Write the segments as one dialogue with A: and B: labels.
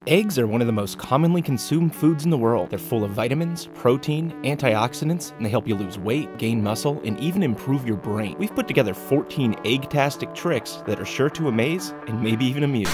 A: Eggs are one of the most commonly consumed foods in the world. They're full of vitamins, protein, antioxidants, and they help you lose weight, gain muscle, and even improve your brain. We've put together 14 egg-tastic tricks that are sure to amaze and maybe even amuse.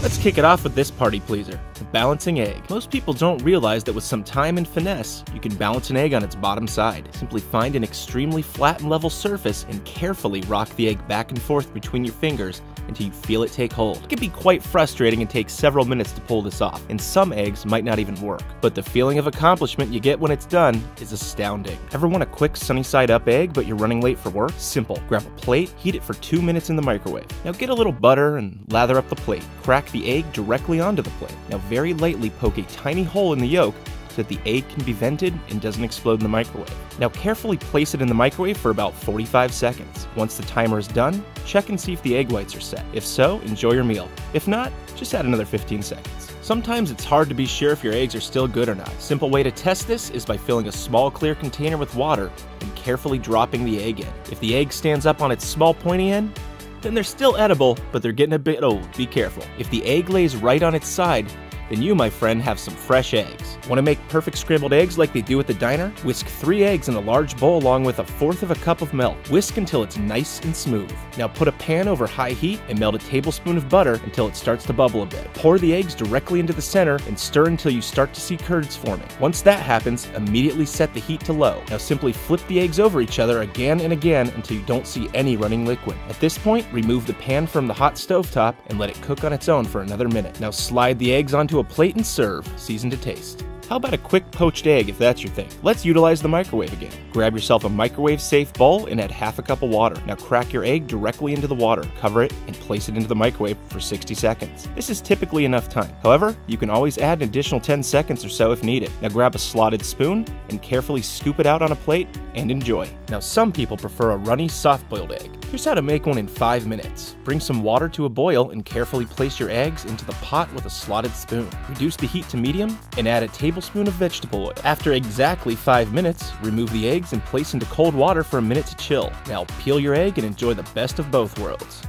A: Let's kick it off with this party pleaser, the balancing egg. Most people don't realize that with some time and finesse, you can balance an egg on its bottom side. Simply find an extremely flat and level surface and carefully rock the egg back and forth between your fingers until you feel it take hold. It can be quite frustrating and take several minutes to pull this off, and some eggs might not even work. But the feeling of accomplishment you get when it's done is astounding. Ever want a quick sunny side up egg but you're running late for work? Simple. Grab a plate, heat it for 2 minutes in the microwave. Now get a little butter and lather up the plate. Crack the egg directly onto the plate. Now very lightly poke a tiny hole in the yolk so that the egg can be vented and doesn't explode in the microwave. Now carefully place it in the microwave for about 45 seconds. Once the timer is done, check and see if the egg whites are set. If so, enjoy your meal. If not, just add another 15 seconds. Sometimes it's hard to be sure if your eggs are still good or not. A simple way to test this is by filling a small clear container with water and carefully dropping the egg in. If the egg stands up on its small pointy end, then they're still edible, but they're getting a bit old. Be careful. If the egg lays right on its side, then you, my friend, have some fresh eggs. Want to make perfect scrambled eggs like they do at the diner? Whisk 3 eggs in a large bowl along with 1/4 cup of milk. Whisk until it's nice and smooth. Now put a pan over high heat and melt a tablespoon of butter until it starts to bubble a bit. Pour the eggs directly into the center and stir until you start to see curds forming. Once that happens, immediately set the heat to low. Now simply flip the eggs over each other again and again until you don't see any running liquid. At this point, remove the pan from the hot stovetop and let it cook on its own for another minute. Now slide the eggs onto a plate and serve, season to taste. How about a quick poached egg if that's your thing? Let's utilize the microwave again. Grab yourself a microwave-safe bowl and add 1/2 cup of water. Now crack your egg directly into the water, cover it, and place it into the microwave for 60 seconds. This is typically enough time. However, you can always add an additional 10 seconds or so if needed. Now grab a slotted spoon and carefully scoop it out on a plate and enjoy. Now some people prefer a runny, soft-boiled egg. Here's how to make one in 5 minutes. Bring some water to a boil and carefully place your eggs into the pot with a slotted spoon. Reduce the heat to medium and add a tablespoon of vegetable oil. After exactly 5 minutes, remove the eggs and place into cold water for a minute to chill. Now peel your egg and enjoy the best of both worlds.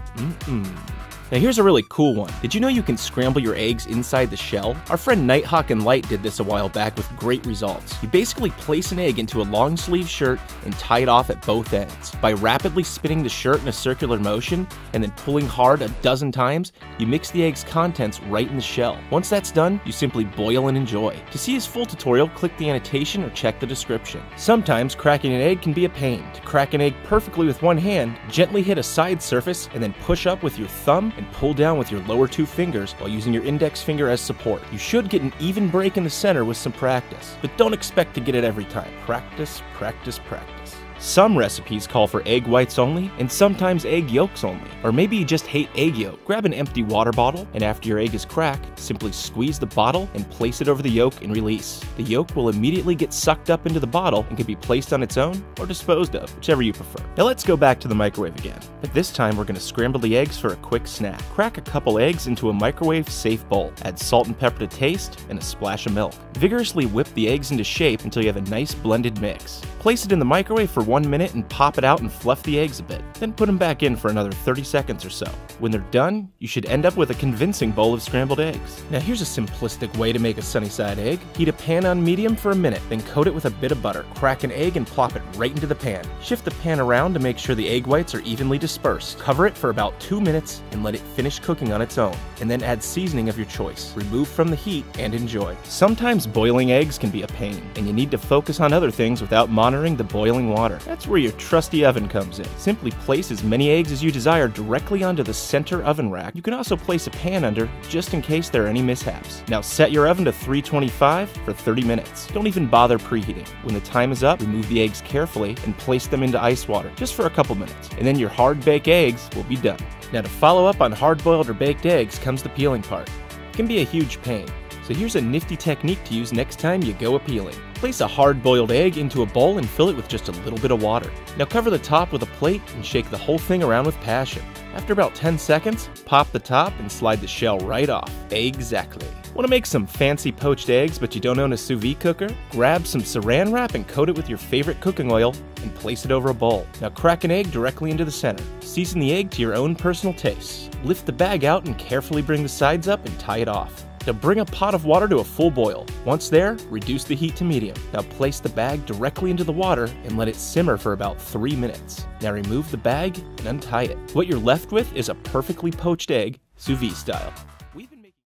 A: Now here's a really cool one. Did you know you can scramble your eggs inside the shell? Our friend Nighthawk and Light did this a while back with great results. You basically place an egg into a long sleeve shirt and tie it off at both ends. By rapidly spinning the shirt in a circular motion and then pulling hard a dozen times, you mix the egg's contents right in the shell. Once that's done, you simply boil and enjoy. To see his full tutorial, click the annotation or check the description. Sometimes cracking an egg can be a pain. To crack an egg perfectly with one hand, gently hit a side surface and then push up with your thumb and pull down with your lower 2 fingers while using your index finger as support. You should get an even break in the center with some practice, but don't expect to get it every time. Practice, practice, practice. Some recipes call for egg whites only, and sometimes egg yolks only. Or maybe you just hate egg yolk. Grab an empty water bottle, and after your egg is cracked, simply squeeze the bottle and place it over the yolk and release. The yolk will immediately get sucked up into the bottle and can be placed on its own or disposed of, whichever you prefer. Now let's go back to the microwave again. But this time we're going to scramble the eggs for a quick snack. Crack a couple eggs into a microwave-safe bowl. Add salt and pepper to taste and a splash of milk. Vigorously whip the eggs into shape until you have a nice blended mix. Place it in the microwave for 1 minute and pop it out and fluff the eggs a bit. Then put them back in for another 30 seconds or so. When they're done, you should end up with a convincing bowl of scrambled eggs. Now here's a simplistic way to make a sunny side egg. Heat a pan on medium for a minute, then coat it with a bit of butter. Crack an egg and plop it right into the pan. Shift the pan around to make sure the egg whites are evenly dispersed. Cover it for about 2 minutes and let it finish cooking on its own, and then add seasoning of your choice. Remove from the heat and enjoy. Sometimes boiling eggs can be a pain, and you need to focus on other things without monitoring the boiling water. That's where your trusty oven comes in. Simply place as many eggs as you desire directly onto the center oven rack. You can also place a pan under just in case there are any mishaps. Now set your oven to 325 for 30 minutes. Don't even bother preheating. When the time is up, remove the eggs carefully and place them into ice water just for a couple minutes, and then your hard-baked eggs will be done. Now to follow up on hard-boiled or baked eggs comes the peeling part. It can be a huge pain. So here's a nifty technique to use next time you go appealing. Place a hard-boiled egg into a bowl and fill it with just a little bit of water. Now cover the top with a plate and shake the whole thing around with passion. After about 10 seconds, pop the top and slide the shell right off. Exactly. Want to make some fancy poached eggs but you don't own a sous vide cooker? Grab some saran wrap and coat it with your favorite cooking oil and place it over a bowl. Now crack an egg directly into the center. Season the egg to your own personal taste. Lift the bag out and carefully bring the sides up and tie it off. Now bring a pot of water to a full boil. Once there, reduce the heat to medium. Now place the bag directly into the water and let it simmer for about 3 minutes. Now remove the bag and untie it. What you're left with is a perfectly poached egg, sous vide style.